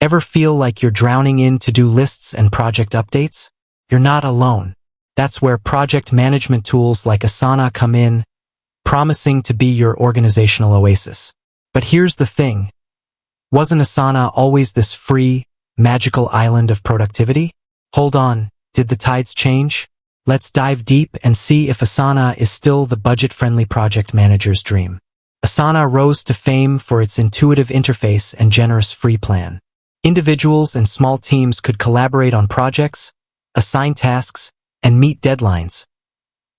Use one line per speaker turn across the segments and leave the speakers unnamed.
Ever feel like you're drowning in to-do lists and project updates? You're not alone. That's where project management tools like Asana come in, promising to be your organizational oasis. But here's the thing. Wasn't Asana always this free, magical island of productivity? Hold on, did the tides change? Let's dive deep and see if Asana is still the budget-friendly project manager's dream. Asana rose to fame for its intuitive interface and generous free plan. Individuals and small teams could collaborate on projects, assign tasks, and meet deadlines,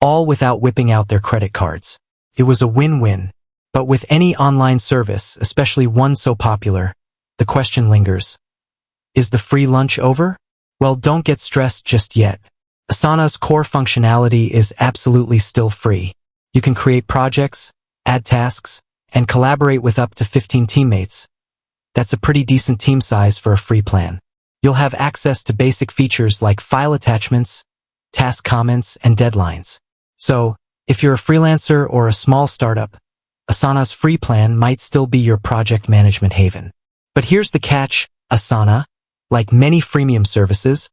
all without whipping out their credit cards. It was a win-win. But with any online service, especially one so popular, the question lingers. Is the free lunch over? Well, don't get stressed just yet. Asana's core functionality is absolutely still free. You can create projects, add tasks, and collaborate with up to 15 teammates. That's a pretty decent team size for a free plan. You'll have access to basic features like file attachments, task comments, and deadlines. So, if you're a freelancer or a small startup, Asana's free plan might still be your project management haven. But here's the catch. Asana, like many freemium services,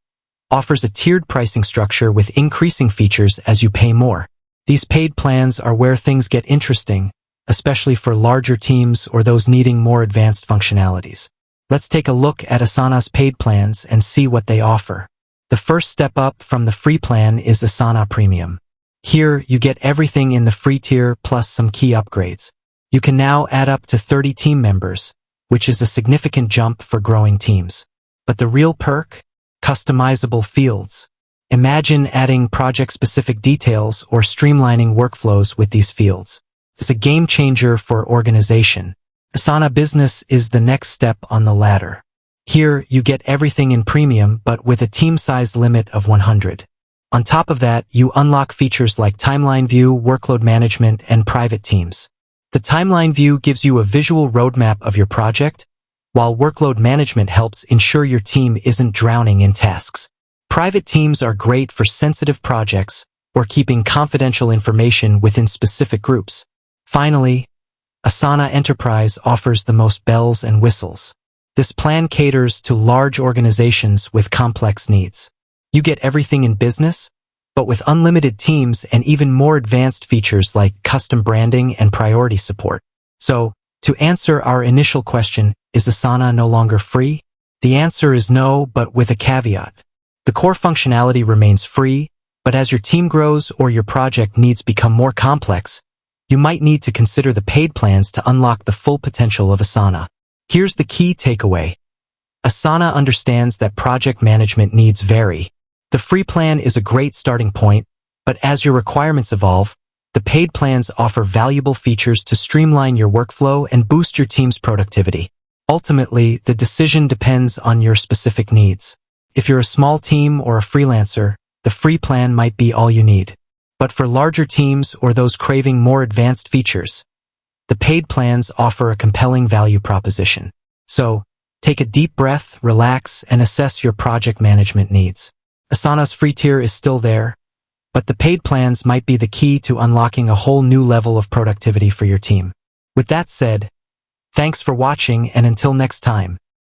offers a tiered pricing structure with increasing features as you pay more. These paid plans are where things get interesting, especially for larger teams or those needing more advanced functionalities. Let's take a look at Asana's paid plans and see what they offer. The first step up from the free plan is Asana Premium. Here, you get everything in the free tier plus some key upgrades. You can now add up to 30 team members, which is a significant jump for growing teams. But the real perk? Customizable fields. Imagine adding project-specific details or streamlining workflows with these fields. It's a game changer for organization. Asana Business is the next step on the ladder. Here, you get everything in premium but with a team size limit of 100. On top of that, you unlock features like timeline view, workload management, and private teams. The timeline view gives you a visual roadmap of your project, while workload management helps ensure your team isn't drowning in tasks. Private teams are great for sensitive projects or keeping confidential information within specific groups. Finally, Asana Enterprise offers the most bells and whistles. This plan caters to large organizations with complex needs. You get everything in business, but with unlimited teams and even more advanced features like custom branding and priority support. So, to answer our initial question, is Asana no longer free? The answer is no, but with a caveat. The core functionality remains free, but as your team grows or your project needs become more complex, you might need to consider the paid plans to unlock the full potential of Asana. Here's the key takeaway. Asana understands that project management needs vary. The free plan is a great starting point, but as your requirements evolve, the paid plans offer valuable features to streamline your workflow and boost your team's productivity. Ultimately, the decision depends on your specific needs. If you're a small team or a freelancer, the free plan might be all you need. But for larger teams or those craving more advanced features, the paid plans offer a compelling value proposition. So, take a deep breath, relax, and assess your project management needs. Asana's free tier is still there, but the paid plans might be the key to unlocking a whole new level of productivity for your team. With that said, thanks for watching, and until next time.